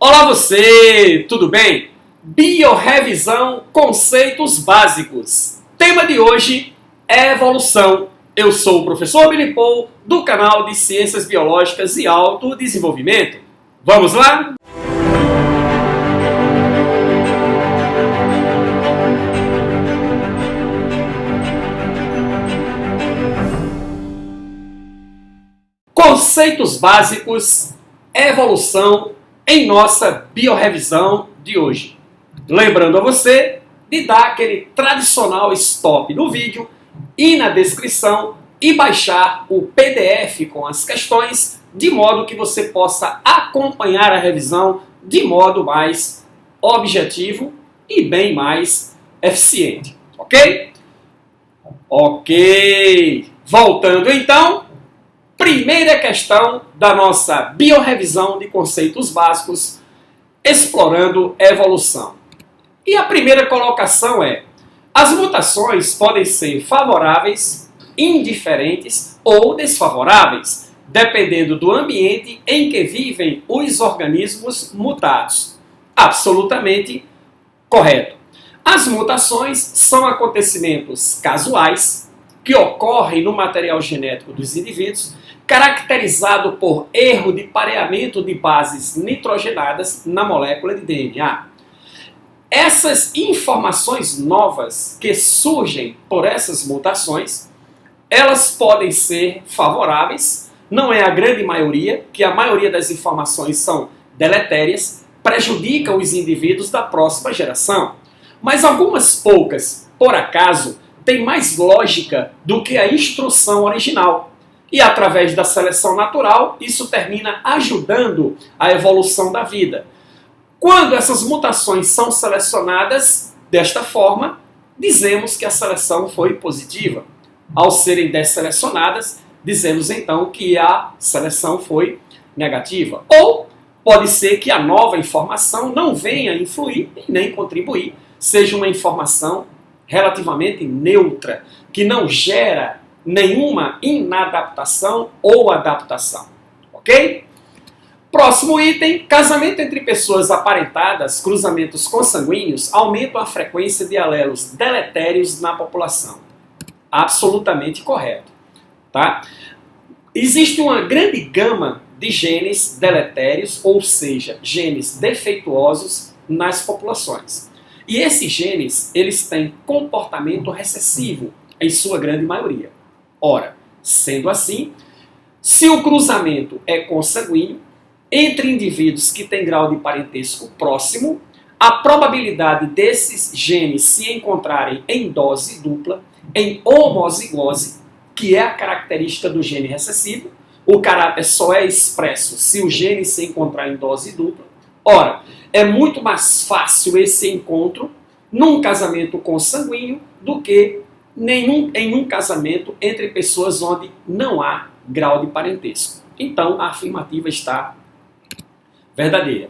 Olá você, tudo bem? Biorrevisão, conceitos básicos. Tema de hoje é evolução. Eu sou o professor Billy Paul, do canal de Ciências Biológicas e Autodesenvolvimento. Vamos lá? Conceitos básicos, evolução, em nossa biorrevisão de hoje. Lembrando a você de dar aquele tradicional stop no vídeo e na descrição e baixar o PDF com as questões, de modo que você possa acompanhar a revisão de modo mais objetivo e bem mais eficiente. Ok? Ok! Voltando então. Primeira questão da nossa biorrevisão de conceitos básicos, explorando evolução. E a primeira colocação é: as mutações podem ser favoráveis, indiferentes ou desfavoráveis, dependendo do ambiente em que vivem os organismos mutados. Absolutamente correto. As mutações são acontecimentos casuais que ocorrem no material genético dos indivíduos, caracterizado por erro de pareamento de bases nitrogenadas na molécula de DNA. Essas informações novas que surgem por essas mutações, elas podem ser favoráveis, não é a grande maioria, que a maioria das informações são deletérias, prejudicam os indivíduos da próxima geração. Mas algumas poucas, por acaso, têm mais lógica do que a instrução original. E através da seleção natural, isso termina ajudando a evolução da vida. Quando essas mutações são selecionadas desta forma, dizemos que a seleção foi positiva. Ao serem desselecionadas, dizemos então que a seleção foi negativa. Ou pode ser que a nova informação não venha influir e nem contribuir, seja uma informação relativamente neutra, que não gera nenhuma inadaptação ou adaptação. Ok? Próximo item: casamento entre pessoas aparentadas, cruzamentos consanguíneos, aumentam a frequência de alelos deletérios na população. Absolutamente correto. Tá? Existe uma grande gama de genes deletérios, ou seja, genes defeituosos nas populações. E esses genes, eles têm comportamento recessivo, em sua grande maioria. Ora, sendo assim, se o cruzamento é consanguíneo, entre indivíduos que têm grau de parentesco próximo, a probabilidade desses genes se encontrarem em dose dupla, em homozigose, que é a característica do gene recessivo, o caráter só é expresso se o gene se encontrar em dose dupla. Ora, é muito mais fácil esse encontro num casamento consanguíneo do que em um casamento entre pessoas onde não há grau de parentesco. Então, a afirmativa está verdadeira.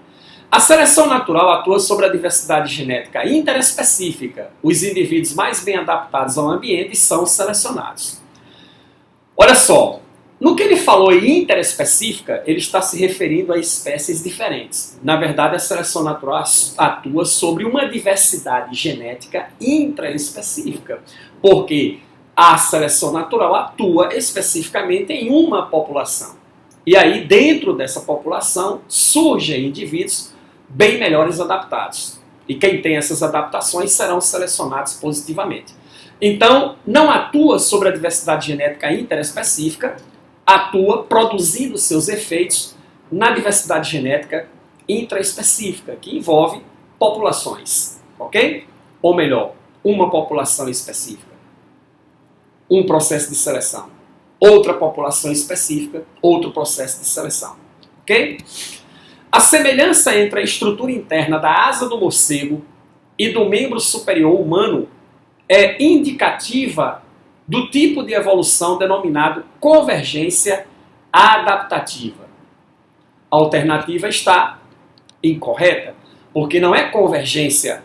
A seleção natural atua sobre a diversidade genética interespecífica. Os indivíduos mais bem adaptados ao ambiente são selecionados. Olha só, no que ele falou em interespecífica, ele está se referindo a espécies diferentes. Na verdade, a seleção natural atua sobre uma diversidade genética intraespecífica, porque a seleção natural atua especificamente em uma população. E aí, dentro dessa população, surgem indivíduos bem melhores adaptados. E quem tem essas adaptações serão selecionados positivamente. Então, não atua sobre a diversidade genética interespecífica, atua produzindo seus efeitos na diversidade genética intraespecífica, que envolve populações, ok? Ou melhor, uma população específica, um processo de seleção, outra população específica, outro processo de seleção, ok? A semelhança entre a estrutura interna da asa do morcego e do membro superior humano é indicativa do tipo de evolução denominado convergência adaptativa. A alternativa está incorreta, porque não é convergência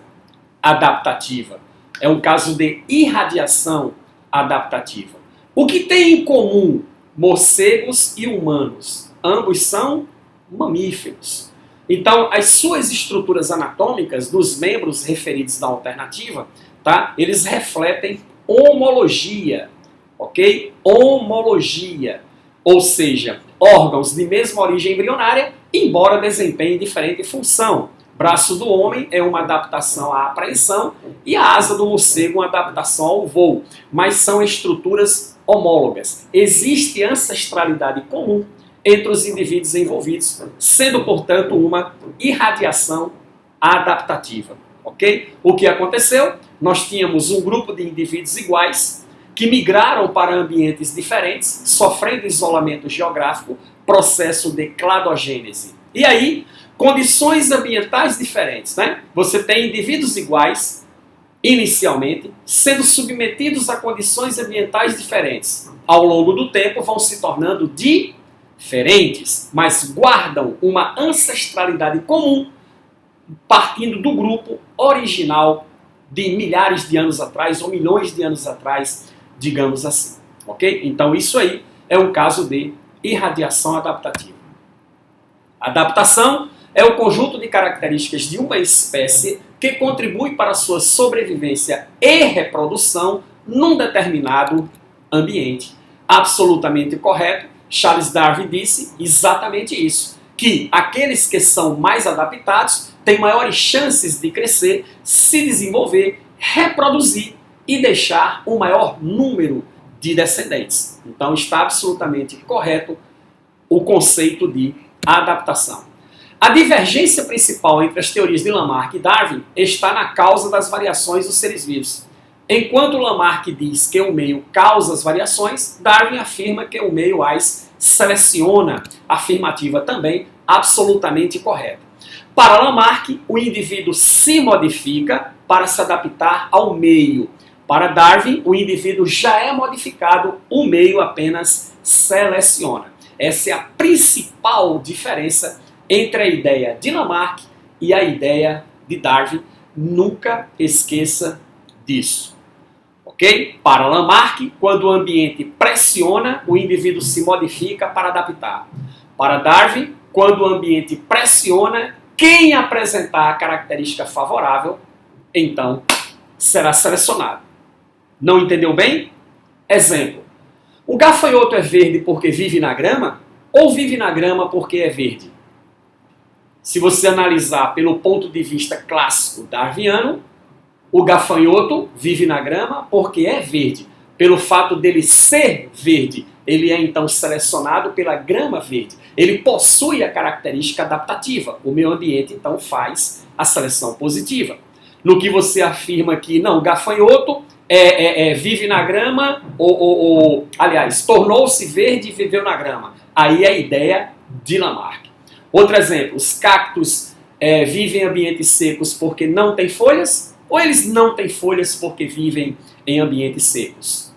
adaptativa, é um caso de irradiação adaptativa. O que tem em comum morcegos e humanos? Ambos são mamíferos. Então, as suas estruturas anatômicas dos membros referidos da alternativa, tá? Eles refletem homologia, ok? Homologia, ou seja, órgãos de mesma origem embrionária, embora desempenhem diferente função. Braço do homem é uma adaptação à apreensão e a asa do morcego uma adaptação ao voo, mas são estruturas homólogas. Existe ancestralidade comum entre os indivíduos envolvidos, sendo, portanto, uma irradiação adaptativa. Ok? O que aconteceu? Nós tínhamos um grupo de indivíduos iguais que migraram para ambientes diferentes, sofrendo isolamento geográfico, processo de cladogênese. E aí, condições ambientais diferentes, né? Você tem indivíduos iguais, inicialmente, sendo submetidos a condições ambientais diferentes. Ao longo do tempo vão se tornando diferentes, mas guardam uma ancestralidade comum, partindo do grupo original de milhares de anos atrás, ou milhões de anos atrás, digamos assim. Ok? Então isso aí é um caso de irradiação adaptativa. Adaptação é o conjunto de características de uma espécie que contribui para a sua sobrevivência e reprodução num determinado ambiente. Absolutamente correto. Charles Darwin disse exatamente isso, que aqueles que são mais adaptados têm maiores chances de crescer, se desenvolver, reproduzir e deixar um maior número de descendentes. Então está absolutamente correto o conceito de adaptação. A divergência principal entre as teorias de Lamarck e Darwin está na causa das variações dos seres vivos. Enquanto Lamarck diz que o meio causa as variações, Darwin afirma que o meio as seleciona. Afirmativa também absolutamente correta. Para Lamarck, o indivíduo se modifica para se adaptar ao meio. Para Darwin, o indivíduo já é modificado, o meio apenas seleciona. Essa é a principal diferença entre a ideia de Lamarck e a ideia de Darwin. Nunca esqueça disso. Ok? Para Lamarck, quando o ambiente pressiona, o indivíduo se modifica para adaptar. Para Darwin, quando o ambiente pressiona, quem apresentar a característica favorável, então será selecionado. Não entendeu bem? Exemplo. O gafanhoto é verde porque vive na grama ou vive na grama porque é verde? Se você analisar pelo ponto de vista clássico darwiniano, o gafanhoto vive na grama porque é verde. Pelo fato dele ser verde, ele é então selecionado pela grama verde. Ele possui a característica adaptativa. O meio ambiente então faz a seleção positiva. No que você afirma que não, o gafanhoto vive na grama, aliás, tornou-se verde e viveu na grama. Aí é a ideia de Lamarck. Outro exemplo, os cactos vivem em ambientes secos porque não têm folhas, ou eles não têm folhas porque vivem em ambientes secos?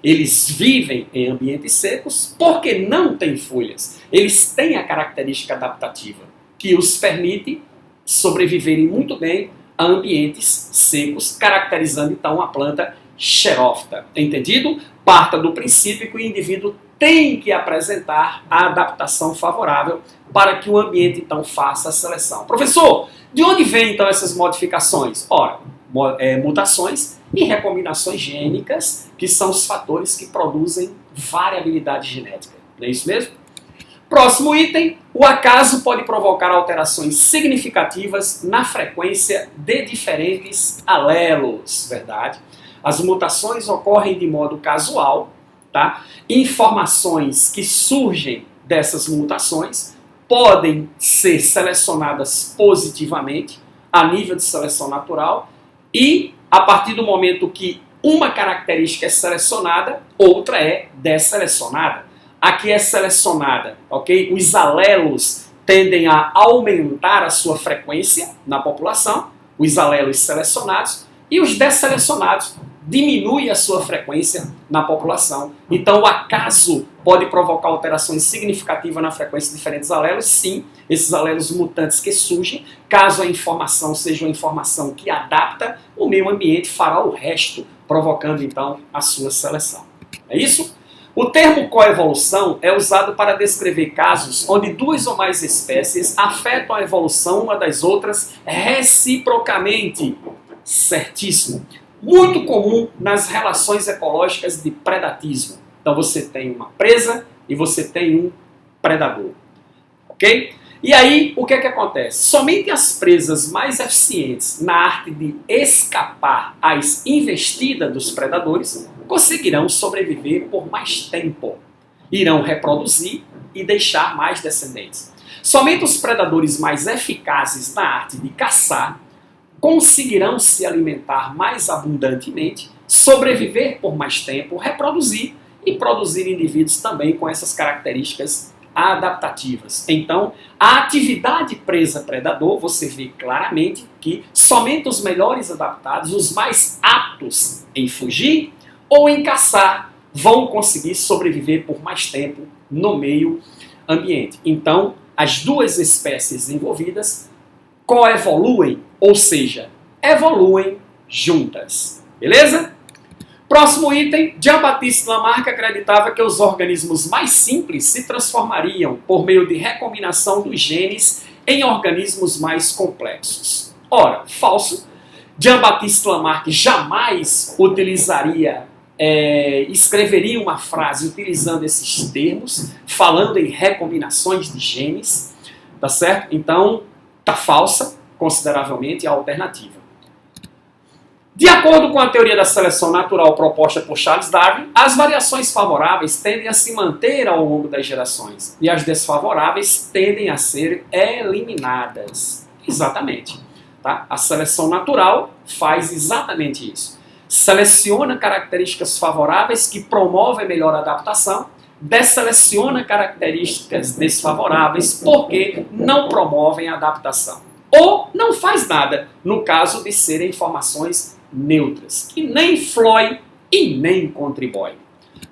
Eles vivem em ambientes secos porque não têm folhas. Eles têm a característica adaptativa que os permite sobreviverem muito bem a ambientes secos, caracterizando então a planta xerófita. Entendido? Parta do princípio que o indivíduo tem que apresentar a adaptação favorável para que o ambiente então faça a seleção. Professor, de onde vêm então essas modificações? Ora, mutações e recombinações gênicas, que são os fatores que produzem variabilidade genética. Não é isso mesmo? Próximo item, o acaso pode provocar alterações significativas na frequência de diferentes alelos, verdade? As mutações ocorrem de modo casual, tá? Informações que surgem dessas mutações podem ser selecionadas positivamente a nível de seleção natural e a partir do momento que uma característica é selecionada, outra é desselecionada. Aqui é selecionada, ok? Os alelos tendem a aumentar a sua frequência na população, os alelos selecionados, e os desselecionados diminuem a sua frequência na população. Então o acaso pode provocar alterações significativas na frequência de diferentes alelos, sim, esses alelos mutantes que surgem, caso a informação seja uma informação que adapta, o meio ambiente fará o resto, provocando então a sua seleção. É isso? O termo coevolução é usado para descrever casos onde duas ou mais espécies afetam a evolução uma das outras reciprocamente. Certíssimo. Muito comum nas relações ecológicas de predatismo. Então você tem uma presa e você tem um predador. Ok? E aí, o que é que acontece? Somente as presas mais eficientes na arte de escapar às investidas dos predadores conseguirão sobreviver por mais tempo. Irão reproduzir e deixar mais descendentes. Somente os predadores mais eficazes na arte de caçar conseguirão se alimentar mais abundantemente, sobreviver por mais tempo, reproduzir e produzir indivíduos também com essas características adaptativas. Então, a atividade presa-predador, você vê claramente que somente os melhores adaptados, os mais aptos em fugir ou em caçar, vão conseguir sobreviver por mais tempo no meio ambiente. Então, as duas espécies envolvidas coevoluem, ou seja, evoluem juntas. Beleza? Próximo item, Jean-Baptiste Lamarck acreditava que os organismos mais simples se transformariam por meio de recombinação dos genes em organismos mais complexos. Ora, falso. Jean-Baptiste Lamarck jamais escreveria uma frase utilizando esses termos, falando em recombinações de genes, tá certo? Então, tá falsa, consideravelmente, a alternativa. De acordo com a teoria da seleção natural proposta por Charles Darwin, as variações favoráveis tendem a se manter ao longo das gerações e as desfavoráveis tendem a ser eliminadas. Exatamente. Tá? A seleção natural faz exatamente isso. Seleciona características favoráveis que promovem melhor adaptação, desseleciona características desfavoráveis porque não promovem a adaptação. Ou não faz nada, no caso de serem informações neutras, que nem flui e nem contribui.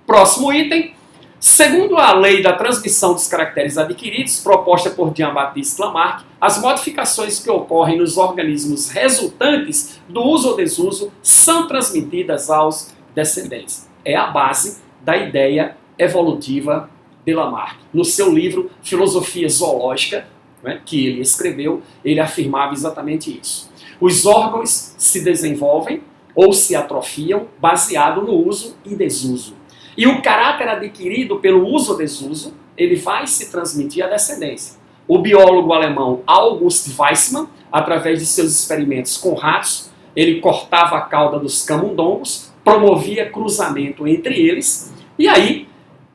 Próximo item. Segundo a lei da transmissão dos caracteres adquiridos, proposta por Jean-Baptiste Lamarck, as modificações que ocorrem nos organismos resultantes do uso ou desuso são transmitidas aos descendentes. É a base da ideia evolutiva de Lamarck. No seu livro Filosofia Zoológica, que ele escreveu, ele afirmava exatamente isso. Os órgãos se desenvolvem ou se atrofiam baseado no uso e desuso. E o caráter adquirido pelo uso ou desuso, ele vai se transmitir à descendência. O biólogo alemão August Weismann, através de seus experimentos com ratos, ele cortava a cauda dos camundongos, promovia cruzamento entre eles, e aí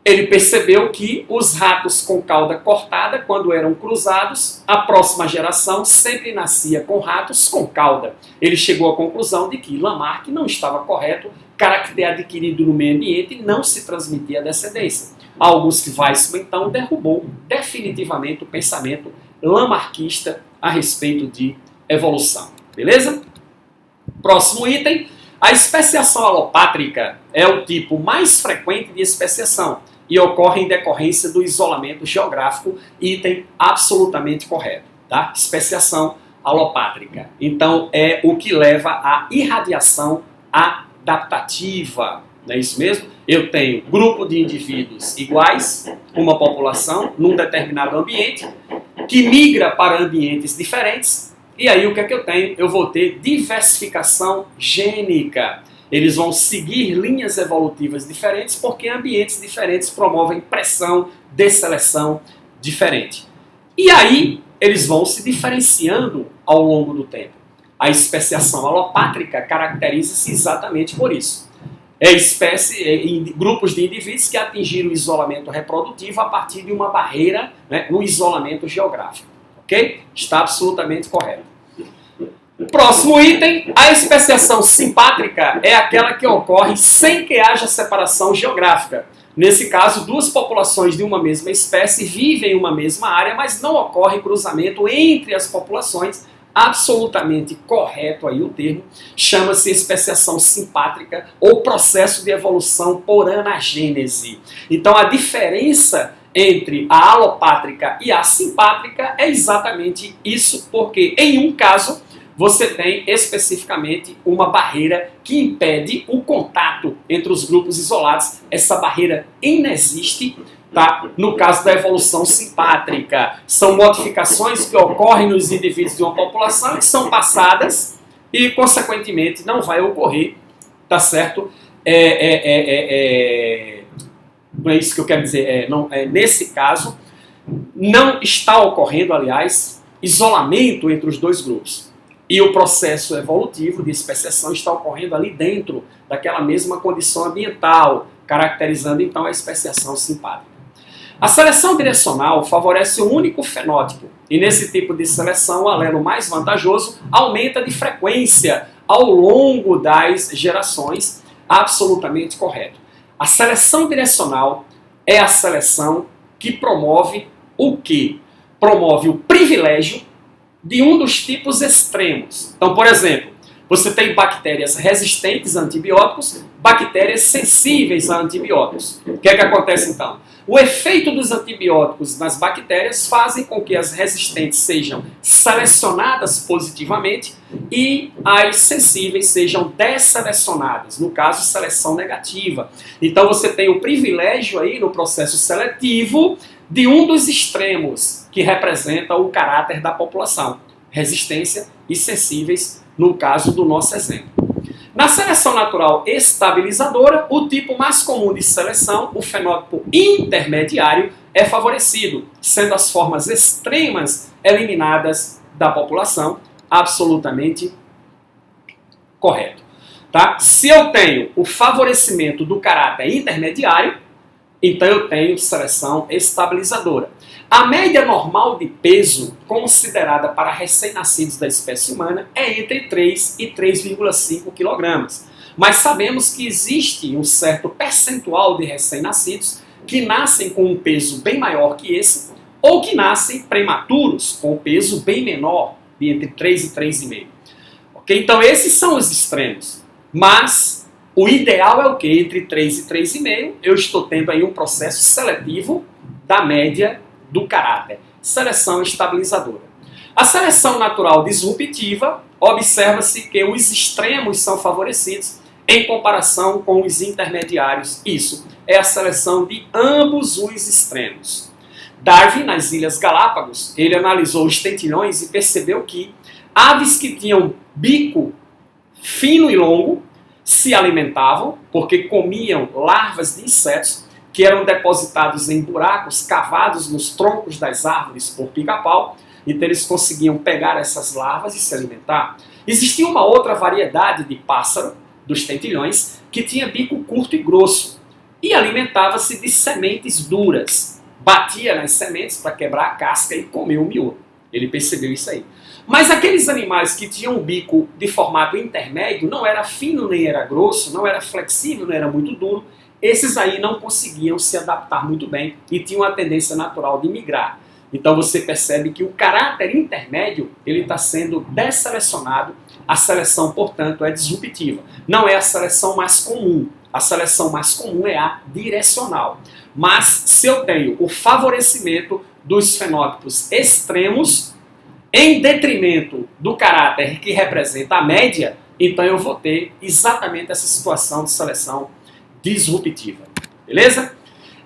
ele percebeu que os ratos com cauda cortada, quando eram cruzados, a próxima geração sempre nascia com ratos com cauda. Ele chegou à conclusão de que Lamarck não estava correto, caráter adquirido no meio ambiente não se transmitia à descendência. August Weismann, então, derrubou definitivamente o pensamento lamarquista a respeito de evolução. Beleza? Próximo item. A especiação alopátrica é o tipo mais frequente de especiação e ocorre em decorrência do isolamento geográfico, item absolutamente correto, tá? Especiação alopátrica. Então, é o que leva à irradiação adaptativa, não é isso mesmo? Eu tenho grupo de indivíduos iguais, uma população, num determinado ambiente, que migra para ambientes diferentes, e aí o que é que eu tenho? Eu vou ter diversificação gênica. Eles vão seguir linhas evolutivas diferentes porque ambientes diferentes promovem pressão de seleção diferente. E aí eles vão se diferenciando ao longo do tempo. A especiação alopátrica caracteriza-se exatamente por isso. Grupos de indivíduos que atingiram o isolamento reprodutivo a partir de uma barreira, no isolamento geográfico. Ok? Está absolutamente correto. Próximo item, a especiação simpátrica é aquela que ocorre sem que haja separação geográfica. Nesse caso, duas populações de uma mesma espécie vivem em uma mesma área, mas não ocorre cruzamento entre as populações. Absolutamente correto aí o termo, chama-se especiação simpátrica ou processo de evolução por anagênese. Então a diferença entre a alopátrica e a simpátrica é exatamente isso, porque em um caso você tem especificamente uma barreira que impede o contato entre os grupos isolados. Essa barreira inexiste, tá? No caso da evolução simpátrica. São modificações que ocorrem nos indivíduos de uma população que são passadas e, consequentemente, não vai ocorrer, tá certo? Não é isso que eu quero dizer. Nesse caso, não está ocorrendo, aliás, isolamento entre os dois grupos. E o processo evolutivo de especiação está ocorrendo ali dentro daquela mesma condição ambiental, caracterizando então a especiação simpátrica. A seleção direcional favorece um único fenótipo, e nesse tipo de seleção o alelo mais vantajoso aumenta de frequência ao longo das gerações, absolutamente correto. A seleção direcional é a seleção que promove o quê? Promove o privilégio de um dos tipos extremos. Então, por exemplo, você tem bactérias resistentes a antibióticos, bactérias sensíveis a antibióticos. O que é que acontece então? O efeito dos antibióticos nas bactérias fazem com que as resistentes sejam selecionadas positivamente e as sensíveis sejam desselecionadas, no caso, seleção negativa. Então você tem o privilégio aí no processo seletivo de um dos extremos, que representa o caráter da população, resistência e sensíveis, no caso do nosso exemplo. Na seleção natural estabilizadora, o tipo mais comum de seleção, o fenótipo intermediário, é favorecido, sendo as formas extremas eliminadas da população, absolutamente correto. Tá? Se eu tenho o favorecimento do caráter intermediário, então eu tenho seleção estabilizadora. A média normal de peso considerada para recém-nascidos da espécie humana é entre 3 e 3,5 kg. Mas sabemos que existe um certo percentual de recém-nascidos que nascem com um peso bem maior que esse, ou que nascem prematuros com um peso bem menor, de entre 3 e 3,5. Okay? Então esses são os extremos. Mas o ideal é o quê? Entre 3 e 3,5, eu estou tendo aí um processo seletivo da média do caráter. Seleção estabilizadora. A seleção natural disruptiva, observa-se que os extremos são favorecidos em comparação com os intermediários. Isso é a seleção de ambos os extremos. Darwin, nas Ilhas Galápagos, ele analisou os tentilhões e percebeu que aves que tinham bico fino e longo se alimentavam porque comiam larvas de insetos que eram depositados em buracos cavados nos troncos das árvores por pica-pau, então eles conseguiam pegar essas larvas e se alimentar. Existia uma outra variedade de pássaro, dos tentilhões, que tinha bico curto e grosso, e alimentava-se de sementes duras. Batia nas sementes para quebrar a casca e comer o miolo. Ele percebeu isso aí. Mas aqueles animais que tinham um bico de formato intermédio, não era fino nem era grosso, não era flexível, não era muito duro, esses aí não conseguiam se adaptar muito bem e tinham a tendência natural de migrar. Então você percebe que o caráter intermédio ele está sendo desselecionado, a seleção, portanto, é disruptiva. Não é a seleção mais comum. A seleção mais comum é a direcional. Mas se eu tenho o favorecimento dos fenótipos extremos, em detrimento do caráter que representa a média, então eu vou ter exatamente essa situação de seleção disruptiva. Beleza?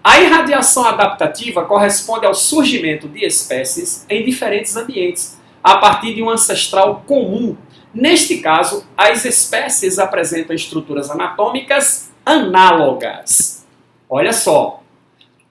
A irradiação adaptativa corresponde ao surgimento de espécies em diferentes ambientes, a partir de um ancestral comum. Neste caso, as espécies apresentam estruturas anatômicas análogas. Olha só,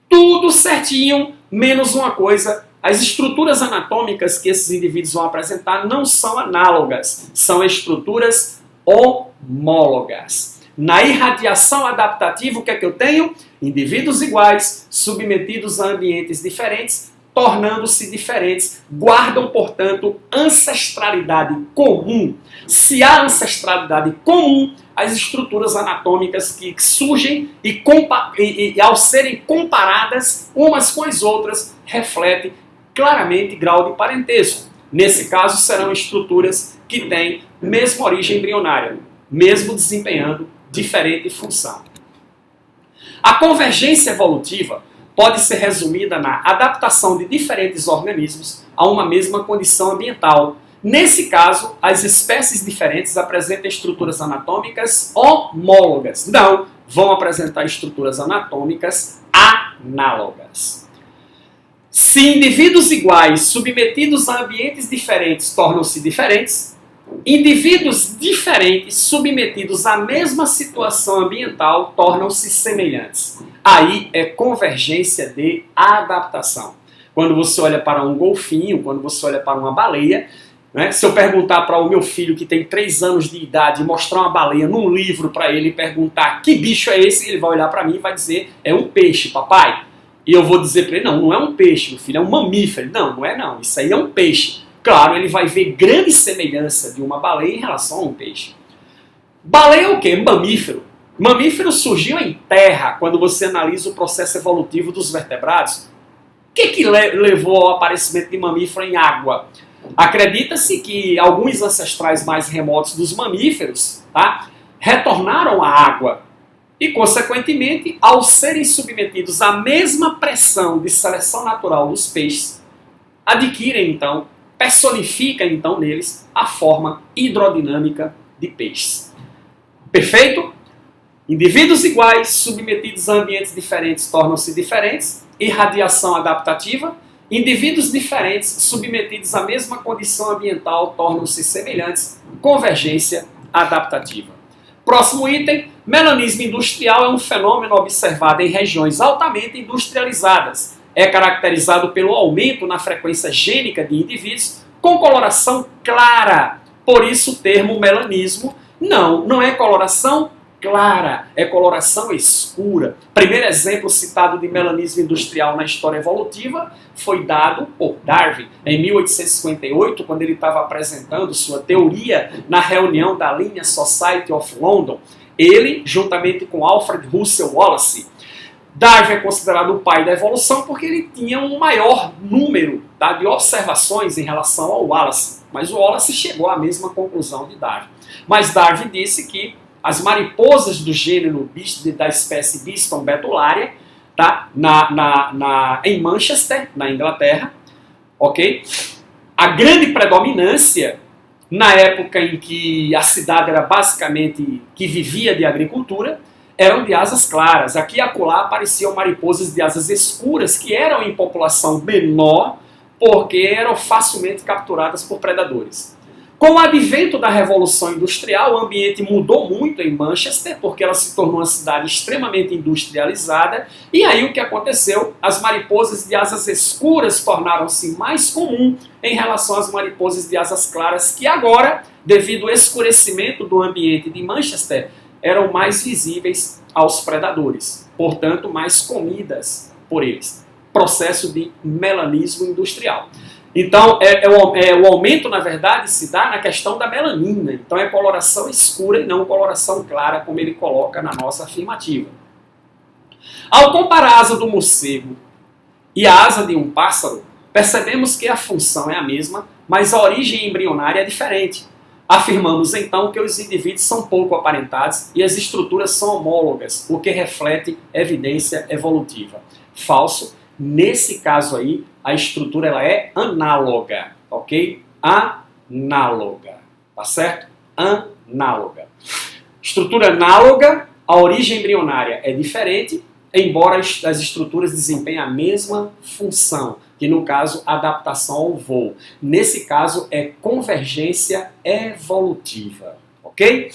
tudo certinho, menos uma coisa. As estruturas anatômicas que esses indivíduos vão apresentar não são análogas, são estruturas homólogas. Na irradiação adaptativa, o que é que eu tenho? Indivíduos iguais, submetidos a ambientes diferentes, tornando-se diferentes, guardam, portanto, ancestralidade comum. Se há ancestralidade comum, as estruturas anatômicas que surgem e ao serem comparadas umas com as outras, refletem claramente grau de parentesco. Nesse caso, serão estruturas que têm mesma origem embrionária, mesmo desempenhando diferente função. A convergência evolutiva pode ser resumida na adaptação de diferentes organismos a uma mesma condição ambiental, Nesse caso, as espécies diferentes apresentam estruturas anatômicas homólogas. Não, vão apresentar estruturas anatômicas análogas. Se indivíduos iguais submetidos a ambientes diferentes tornam-se diferentes, indivíduos diferentes submetidos à mesma situação ambiental tornam-se semelhantes. Aí é convergência de adaptação. Quando você olha para um golfinho, quando você olha para uma baleia, né, se eu perguntar para o meu filho que tem 3 anos de idade, mostrar uma baleia num livro para ele e perguntar que bicho é esse, ele vai olhar para mim e vai dizer, é um peixe, papai. E eu vou dizer para ele, não, não é um peixe, meu filho, é um mamífero. Não, não é não, isso aí é um peixe. Claro, ele vai ver grande semelhança de uma baleia em relação a um peixe. Baleia é o quê? Mamífero. Mamífero surgiu em terra, quando você analisa o processo evolutivo dos vertebrados. O que levou ao aparecimento de mamífero em água? Acredita-se que alguns ancestrais mais remotos dos mamíferos, tá, retornaram à água e, consequentemente, ao serem submetidos à mesma pressão de seleção natural dos peixes, adquirem, então, personifica, então, neles a forma hidrodinâmica de peixes. Perfeito? Indivíduos iguais, submetidos a ambientes diferentes, tornam-se diferentes. Irradiação adaptativa. Indivíduos diferentes, submetidos à mesma condição ambiental, tornam-se semelhantes. Convergência adaptativa. Próximo item, melanismo industrial é um fenômeno observado em regiões altamente industrializadas. É caracterizado pelo aumento na frequência gênica de indivíduos com coloração clara. Por isso o termo melanismo não é coloração clara, é coloração escura. Primeiro exemplo citado de melanismo industrial na história evolutiva foi dado por Darwin em 1858, quando ele estava apresentando sua teoria na reunião da Linnean Society of London. Ele, juntamente com Alfred Russel Wallace. Darwin é considerado o pai da evolução porque ele tinha um maior número, tá, de observações em relação ao Wallace. Mas o Wallace chegou à mesma conclusão de Darwin. Mas Darwin disse que as mariposas do gênero da espécie Biston betularia, tá, em Manchester, na Inglaterra, ok? A grande predominância, na época em que a cidade era basicamente que vivia de agricultura, eram de asas claras. Aqui e acolá apareciam mariposas de asas escuras, que eram em população menor, porque eram facilmente capturadas por predadores. Com o advento da Revolução Industrial, o ambiente mudou muito em Manchester, porque ela se tornou uma cidade extremamente industrializada, e aí o que aconteceu? As mariposas de asas escuras tornaram-se mais comum em relação às mariposas de asas claras, que agora, devido ao escurecimento do ambiente de Manchester, eram mais visíveis aos predadores, portanto, mais comidas por eles. Processo de melanismo industrial. Então, o aumento, na verdade, se dá na questão da melanina. Então, é coloração escura e não coloração clara, como ele coloca na nossa afirmativa. Ao comparar a asa do morcego e a asa de um pássaro, percebemos que a função é a mesma, mas a origem embrionária é diferente. Afirmamos, então, que os indivíduos são pouco aparentados e as estruturas são homólogas, o que reflete evidência evolutiva. Falso. Nesse caso aí, a estrutura ela é análoga, ok? Análoga, tá certo? Análoga. Estrutura análoga, a origem embrionária é diferente, embora as estruturas desempenhem a mesma função, que no caso, adaptação ao voo. Nesse caso, é convergência evolutiva, ok?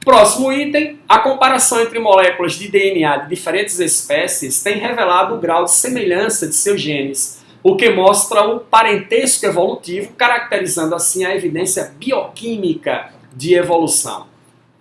Próximo item, a comparação entre moléculas de DNA de diferentes espécies tem revelado o grau de semelhança de seus genes, o que mostra o parentesco evolutivo, caracterizando assim a evidência bioquímica de evolução.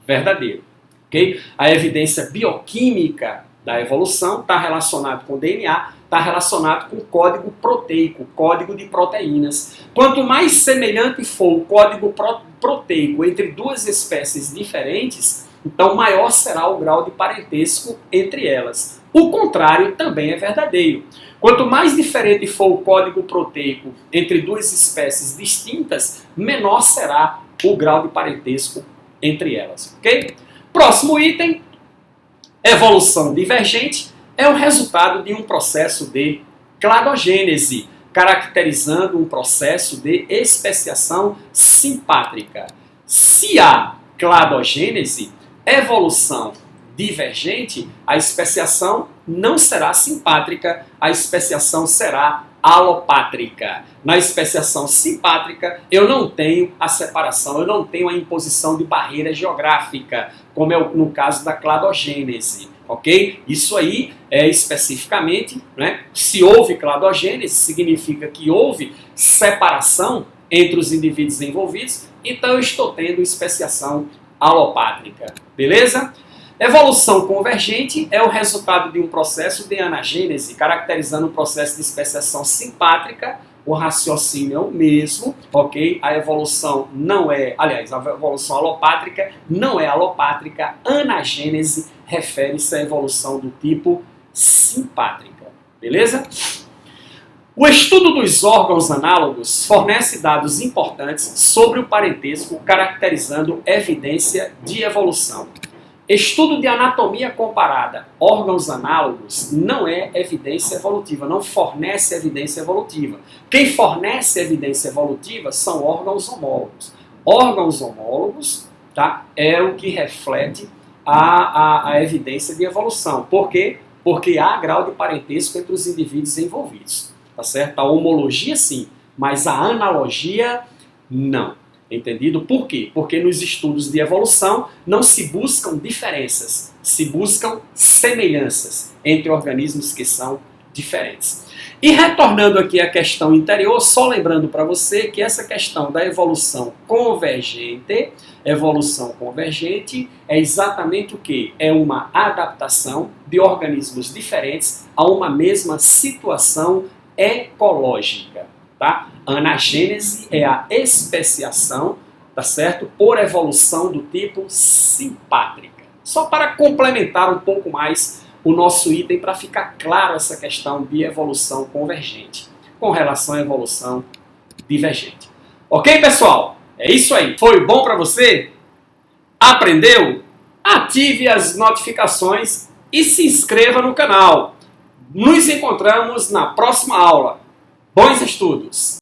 Verdadeiro. Okay? A evidência bioquímica da evolução está relacionada com o DNA, está relacionado com o código proteico, código de proteínas. Quanto mais semelhante for o código proteico entre duas espécies diferentes, então maior será o grau de parentesco entre elas. O contrário também é verdadeiro. Quanto mais diferente for o código proteico entre duas espécies distintas, menor será o grau de parentesco entre elas. Ok? Próximo item, evolução divergente, é o resultado de um processo de cladogênese. caracterizando um processo de especiação simpátrica. Se há cladogênese, evolução divergente, a especiação não será simpátrica, a especiação será alopátrica. Na especiação simpátrica, eu não tenho a separação, eu não tenho a imposição de barreira geográfica, como é no caso da cladogênese, ok? Isso aí é especificamente, né? Se houve cladogênese, significa que houve separação entre os indivíduos envolvidos, então eu estou tendo especiação alopátrica, beleza? Evolução convergente é o resultado de um processo de anagênese, caracterizando um processo de especiação simpátrica. O raciocínio é o mesmo, ok? A evolução não é, aliás, a evolução alopátrica não é alopátrica. Anagênese refere-se à evolução do tipo simpátrica, beleza? O estudo dos órgãos análogos fornece dados importantes sobre o parentesco, caracterizando evidência de evolução. Estudo de anatomia comparada, órgãos análogos, não é evidência evolutiva, não fornece evidência evolutiva. Quem fornece evidência evolutiva são órgãos homólogos. Órgãos homólogos, tá, é o que reflete a evidência de evolução. Por quê? Porque há grau de parentesco entre os indivíduos envolvidos. Tá certo? A homologia sim, mas a analogia não. Entendido? Por quê? Porque nos estudos de evolução não se buscam diferenças, se buscam semelhanças entre organismos que são diferentes. E retornando aqui à questão anterior, só lembrando para você que essa questão da evolução convergente é exatamente o quê? É uma adaptação de organismos diferentes a uma mesma situação ecológica. Tá? Anagênese é a especiação, tá certo? Por evolução do tipo simpátrica. Só para complementar um pouco mais o nosso item, para ficar claro essa questão de evolução convergente com relação à evolução divergente. Ok, pessoal? É isso aí. Foi bom para você? Aprendeu? Ative as notificações e se inscreva no canal. Nos encontramos na próxima aula. Bons estudos!